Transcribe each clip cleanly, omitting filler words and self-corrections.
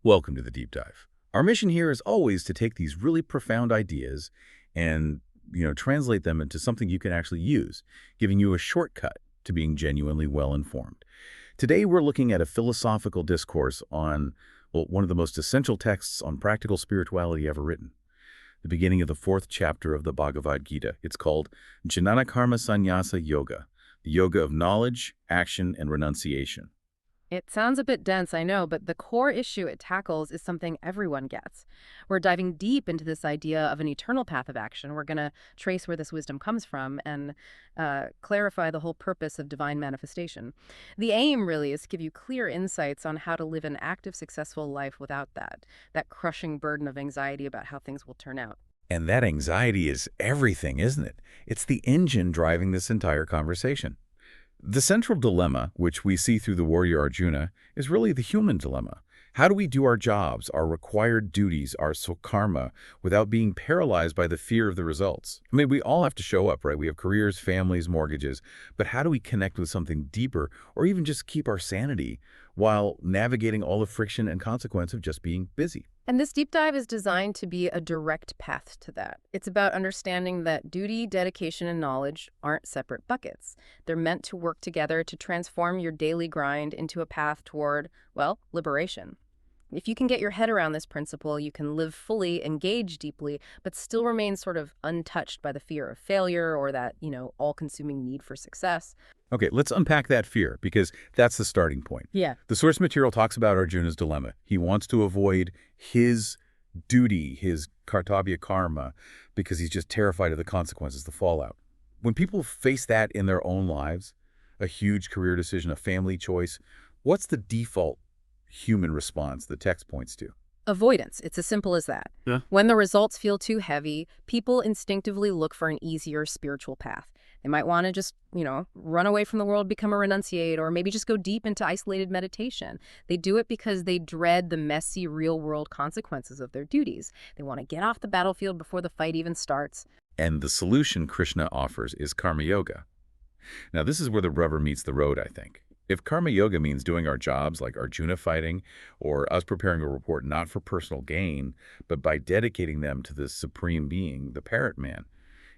Welcome to the Deep Dive. Our mission here is always to take these really profound ideas and, translate them into something you can actually use, giving you a shortcut to being genuinely well-informed. Today, we're looking at a philosophical discourse on, well, one of the most essential texts on practical spirituality ever written, the beginning of the fourth chapter of the Bhagavad Gita. It's called Jnana Karma Sannyasa Yoga, the yoga of knowledge, action, and renunciation. It sounds a bit dense, I know, but the core issue it tackles is something everyone gets. We're diving deep into this idea of an eternal path of action. We're going to trace where this wisdom comes from and clarify the whole purpose of divine manifestation. The aim, really, is to give you clear insights on how to live an active, successful life without that crushing burden of anxiety about how things will turn out. And that anxiety is everything, isn't it? It's the engine driving this entire conversation. The central dilemma, which we see through the warrior Arjuna, is really the human dilemma. How do we do our jobs, our required duties, our karma, without being paralyzed by the fear of the results? I mean, we all have to show up, right? We have careers, families, mortgages, but how do we connect with something deeper or even just keep our sanity while navigating all the friction and consequence of just being busy? And this deep dive is designed to be a direct path to that. It's about understanding that duty, dedication, and knowledge aren't separate buckets. They're meant to work together to transform your daily grind into a path toward, well, liberation. If you can get your head around this principle, you can live fully, engage deeply, but still remain sort of untouched by the fear of failure or that, all-consuming need for success. Okay, let's unpack that fear, because that's the starting point. Yeah. The source material talks about Arjuna's dilemma. He wants to avoid his duty, his kartabhya karma, because he's just terrified of the consequences, the fallout. When people face that in their own lives, a huge career decision, a family choice, what's the default human response the text points to? Avoidance. It's as simple as that. Yeah. When the results feel too heavy, people instinctively look for an easier spiritual path. They might want to just, run away from the world, become a renunciate, or maybe just go deep into isolated meditation. They do it because they dread the messy real-world consequences of their duties. They want to get off the battlefield before the fight even starts. And the solution Krishna offers is karma yoga. Now, this is where the rubber meets the road, I think. If karma yoga means doing our jobs like Arjuna fighting or us preparing a report not for personal gain, but by dedicating them to the supreme being, the parrot man,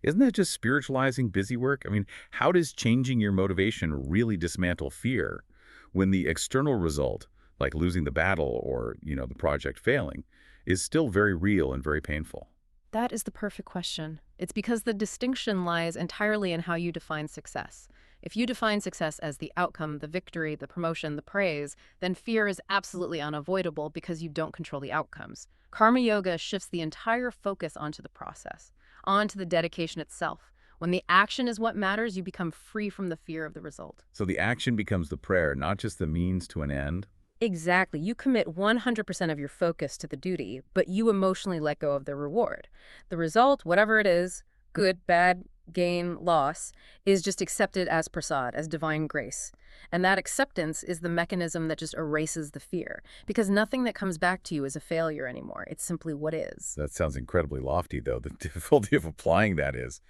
isn't that just spiritualizing busy work? I mean, how does changing your motivation really dismantle fear when the external result, like losing the battle or, the project failing, is still very real and very painful? That is the perfect question. It's because the distinction lies entirely in how you define success. If you define success as the outcome, the victory, the promotion, the praise, then fear is absolutely unavoidable because you don't control the outcomes. Karma yoga shifts the entire focus onto the process, onto the dedication itself. When the action is what matters, you become free from the fear of the result. So the action becomes the prayer, not just the means to an end? Exactly. You commit 100% of your focus to the duty, but you emotionally let go of the reward. The result, whatever it is, good, bad, gain, loss, is just accepted as prasad, as divine grace. And that acceptance is the mechanism that just erases the fear, because nothing that comes back to you is a failure anymore. It's simply what is. That sounds incredibly lofty, though. The difficulty of applying that is,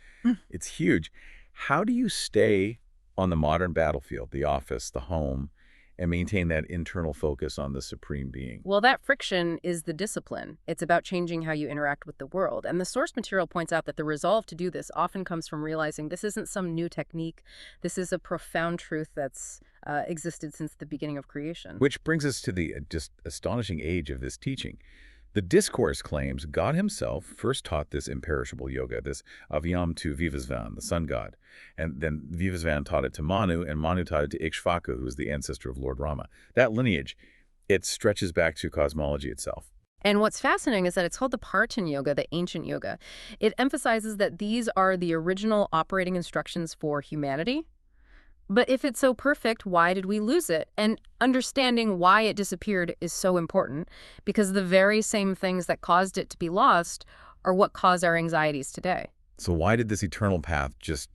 it's huge. How do you stay on the modern battlefield, the office, the home, and maintain that internal focus on the supreme being? Well, that friction is the discipline. It's about changing how you interact with the world. And the source material points out that the resolve to do this often comes from realizing this isn't some new technique. This is a profound truth that's existed since the beginning of creation. Which brings us to the just astonishing age of this teaching. The discourse claims God himself first taught this imperishable yoga, this avyam, to Vivasvan, the sun god. And then Vivasvan taught it to Manu, and Manu taught it to Ikshvaku, who is the ancestor of Lord Rama. That lineage, it stretches back to cosmology itself. And what's fascinating is that it's called the Partan yoga, the ancient yoga. It emphasizes that these are the original operating instructions for humanity. But if it's so perfect, why did we lose it? And understanding why it disappeared is so important, because the very same things that caused it to be lost are what cause our anxieties today. So why did this eternal path just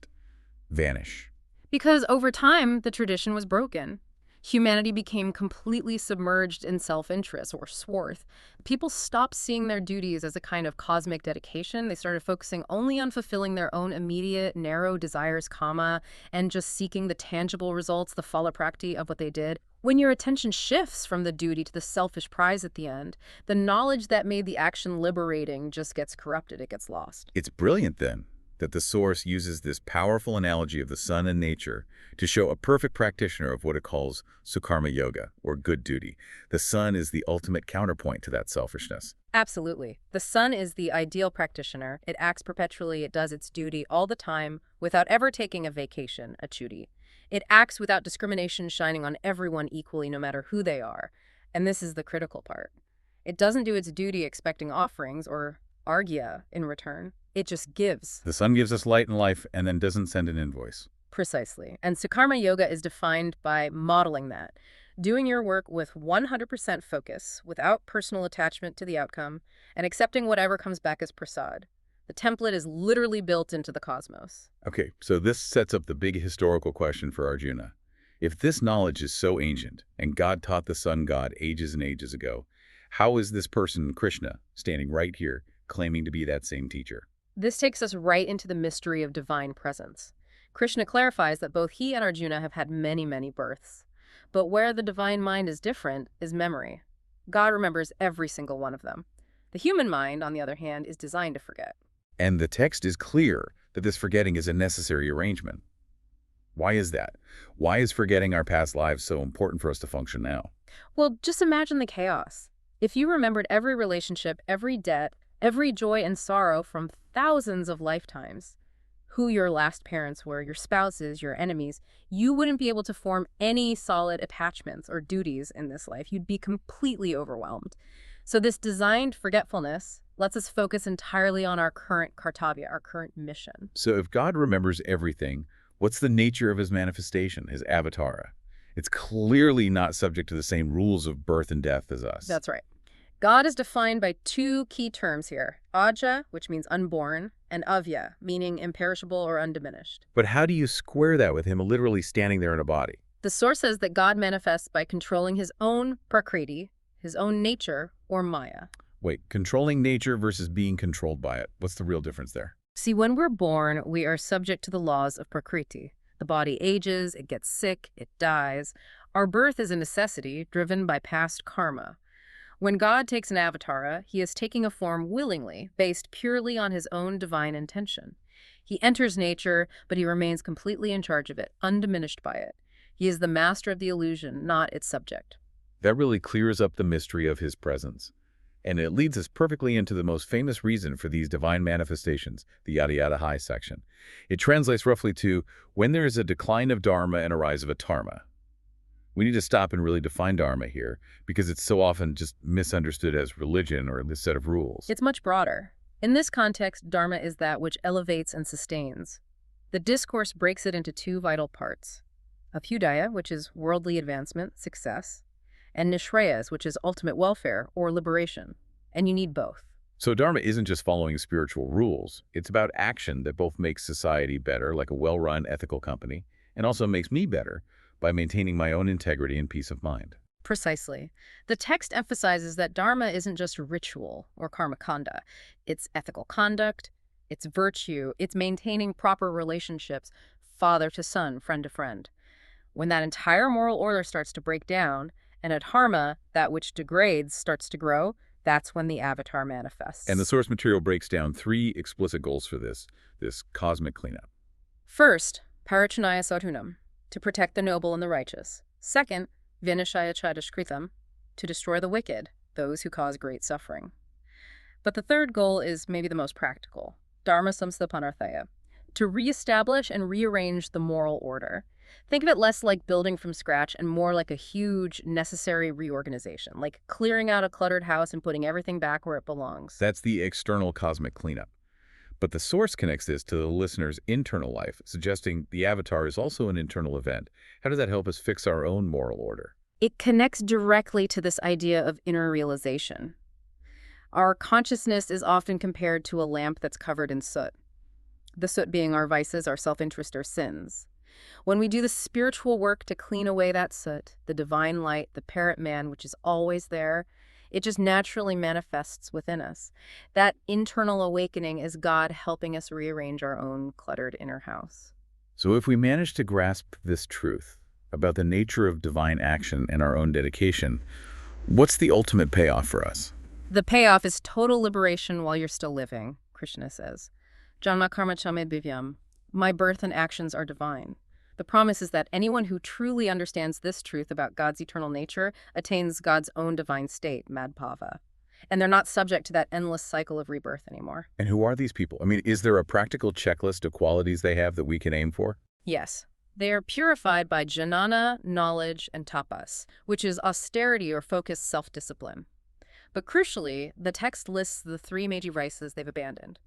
vanish? Because over time, the tradition was broken. Humanity became completely submerged in self-interest or swarth. People stopped seeing their duties as a kind of cosmic dedication. They started focusing only on fulfilling their own immediate, narrow desires, kama, and just seeking the tangible results, the phalaprakti of what they did. When your attention shifts from the duty to the selfish prize at the end, the knowledge that made the action liberating just gets corrupted, it gets lost. It's brilliant, then, that the Source uses this powerful analogy of the sun and nature to show a perfect practitioner of what it calls Sukarma Yoga, or good duty. The sun is the ultimate counterpoint to that selfishness. Absolutely. The sun is the ideal practitioner. It acts perpetually, it does its duty all the time without ever taking a vacation, a chuti. It acts without discrimination, shining on everyone equally, no matter who they are. And this is the critical part. It doesn't do its duty expecting offerings or arghya in return. It just gives. The sun gives us light and life and then doesn't send an invoice. Precisely. And Sukarma Yoga is defined by modeling that. Doing your work with 100% focus, without personal attachment to the outcome, and accepting whatever comes back as prasad. The template is literally built into the cosmos. Okay, so this sets up the big historical question for Arjuna. If this knowledge is so ancient, and God taught the sun god ages and ages ago, how is this person, Krishna, standing right here, claiming to be that same teacher? This takes us right into the mystery of divine presence. Krishna clarifies that both he and Arjuna have had many, many births. But where the divine mind is different is memory. God remembers every single one of them. The human mind, on the other hand, is designed to forget. And the text is clear that this forgetting is a necessary arrangement. Why is that? Why is forgetting our past lives so important for us to function now? Well, just imagine the chaos. If you remembered every relationship, every debt, every joy and sorrow from thousands of lifetimes, who your last parents were, your spouses, your enemies, you wouldn't be able to form any solid attachments or duties in this life. You'd be completely overwhelmed. So this designed forgetfulness lets us focus entirely on our current kartavya, our current mission. So if God remembers everything, what's the nature of his manifestation, his avatara? It's clearly not subject to the same rules of birth and death as us. That's right. God is defined by two key terms here, aja, which means unborn, and avya, meaning imperishable or undiminished. But how do you square that with him literally standing there in a body? The source says that God manifests by controlling his own prakriti, his own nature, or maya. Wait, controlling nature versus being controlled by it. What's the real difference there? See, when we're born, we are subject to the laws of prakriti. The body ages, it gets sick, it dies. Our birth is a necessity driven by past karma. When God takes an avatara, he is taking a form willingly, based purely on his own divine intention. He enters nature, but he remains completely in charge of it, undiminished by it. He is the master of the illusion, not its subject. That really clears up the mystery of his presence. And it leads us perfectly into the most famous reason for these divine manifestations, the yada yada high section. It translates roughly to, when there is a decline of dharma and a rise of atarma. We need to stop and really define dharma here, because it's so often just misunderstood as religion or a set of rules. It's much broader. In this context, dharma is that which elevates and sustains. The discourse breaks it into two vital parts. Abhyudaya, which is worldly advancement, success, and nishreyas, which is ultimate welfare or liberation. And you need both. So dharma isn't just following spiritual rules. It's about action that both makes society better, like a well-run ethical company, and also makes me better by maintaining my own integrity and peace of mind. Precisely. The text emphasizes that dharma isn't just ritual or karmakanda. It's ethical conduct, it's virtue, it's maintaining proper relationships, father to son, friend to friend. When that entire moral order starts to break down, and adharma, that which degrades, starts to grow, that's when the avatar manifests. And the source material breaks down 3 explicit goals for this cosmic cleanup. First, parichanaya sadhunam, to protect the noble and the righteous. Second, vinashaya chadashkritam, to destroy the wicked, those who cause great suffering. But the third goal is maybe the most practical, dharma samsthapanarthaya, to reestablish and rearrange the moral order. Think of it less like building from scratch and more like a huge, necessary reorganization, like clearing out a cluttered house and putting everything back where it belongs. That's the external cosmic cleanup. But the source connects this to the listener's internal life, suggesting the avatar is also an internal event. How does that help us fix our own moral order? It connects directly to this idea of inner realization. Our consciousness is often compared to a lamp that's covered in soot. The soot being our vices, our self-interest, our sins. When we do the spiritual work to clean away that soot, the divine light, the parrot man, which is always there, it just naturally manifests within us. That internal awakening is God helping us rearrange our own cluttered inner house. So if we manage to grasp this truth about the nature of divine action and our own dedication, what's the ultimate payoff for us? The payoff is total liberation while you're still living, Krishna says. Janma karma chame divyam. My birth and actions are divine. The promise is that anyone who truly understands this truth about God's eternal nature attains God's own divine state, madhava. And they're not subject to that endless cycle of rebirth anymore. And who are these people? I mean, is there a practical checklist of qualities they have that we can aim for? Yes. They are purified by jnana, knowledge, and tapas, which is austerity or focused self-discipline. But crucially, the text lists the three major vices they've abandoned.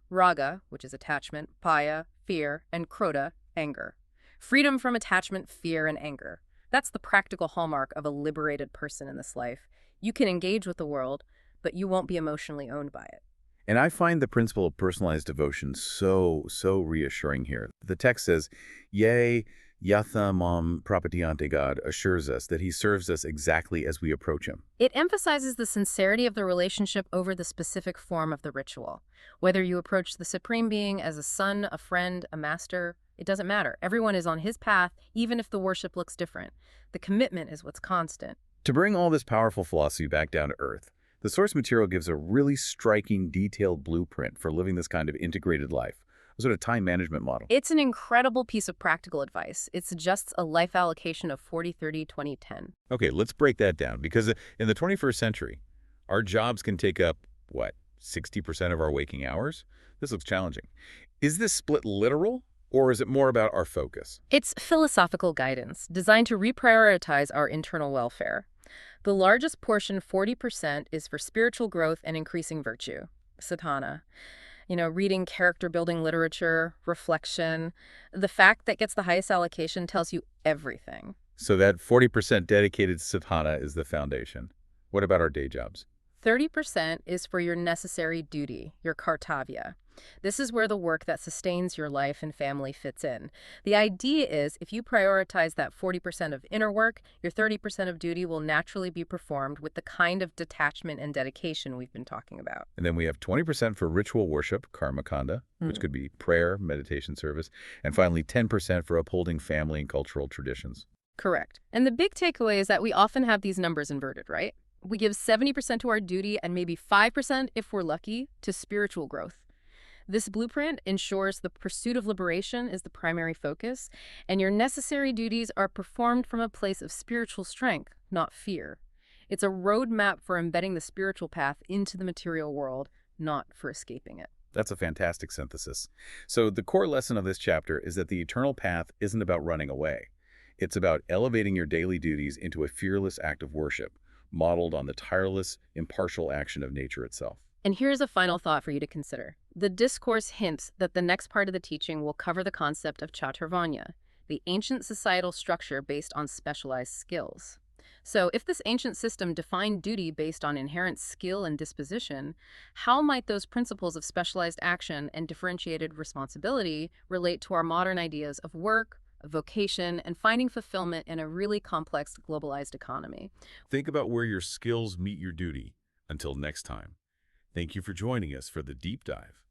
Raga, which is attachment, paya, fear, and krodha, anger. Freedom from attachment, fear, and anger. That's the practical hallmark of a liberated person in this life. You can engage with the world, but you won't be emotionally owned by it. And I find the principle of personalized devotion so reassuring here. The text says, Yea, yatha mam prapadyante, God assures us that he serves us exactly as we approach him. It emphasizes the sincerity of the relationship over the specific form of the ritual. Whether you approach the Supreme Being as a son, a friend, a master, it doesn't matter. Everyone is on his path, even if the worship looks different. The commitment is what's constant. To bring all this powerful philosophy back down to earth, the source material gives a really striking, detailed blueprint for living this kind of integrated life, a sort of time management model. It's an incredible piece of practical advice. It suggests a life allocation of 40-30-20-10. Okay, let's break that down, because in the 21st century, our jobs can take up, what, 60% of our waking hours? This looks challenging. Is this split literal, or is it more about our focus? It's philosophical guidance designed to reprioritize our internal welfare. The largest portion, 40%, is for spiritual growth and increasing virtue, sadhana. Reading character-building literature, reflection. The fact that gets the highest allocation tells you everything. So that 40% dedicated sadhana is the foundation. What about our day jobs? 30% is for your necessary duty, your kartavya. This is where the work that sustains your life and family fits in. The idea is if you prioritize that 40% of inner work, your 30% of duty will naturally be performed with the kind of detachment and dedication we've been talking about. And then we have 20% for ritual worship, karma kanda, which could be prayer, meditation service, and finally 10% for upholding family and cultural traditions. Correct. And the big takeaway is that we often have these numbers inverted, right? We give 70% to our duty and maybe 5%, if we're lucky, to spiritual growth. This blueprint ensures the pursuit of liberation is the primary focus, and your necessary duties are performed from a place of spiritual strength, not fear. It's a roadmap for embedding the spiritual path into the material world, not for escaping it. That's a fantastic synthesis. So the core lesson of this chapter is that the eternal path isn't about running away. It's about elevating your daily duties into a fearless act of worship, modeled on the tireless, impartial action of nature itself. And here's a final thought for you to consider. The discourse hints that the next part of the teaching will cover the concept of chaturvanya, the ancient societal structure based on specialized skills. So if this ancient system defined duty based on inherent skill and disposition, how might those principles of specialized action and differentiated responsibility relate to our modern ideas of work, vocation, and finding fulfillment in a really complex globalized economy? Think about where your skills meet your duty. Until next time. Thank you for joining us for the deep dive.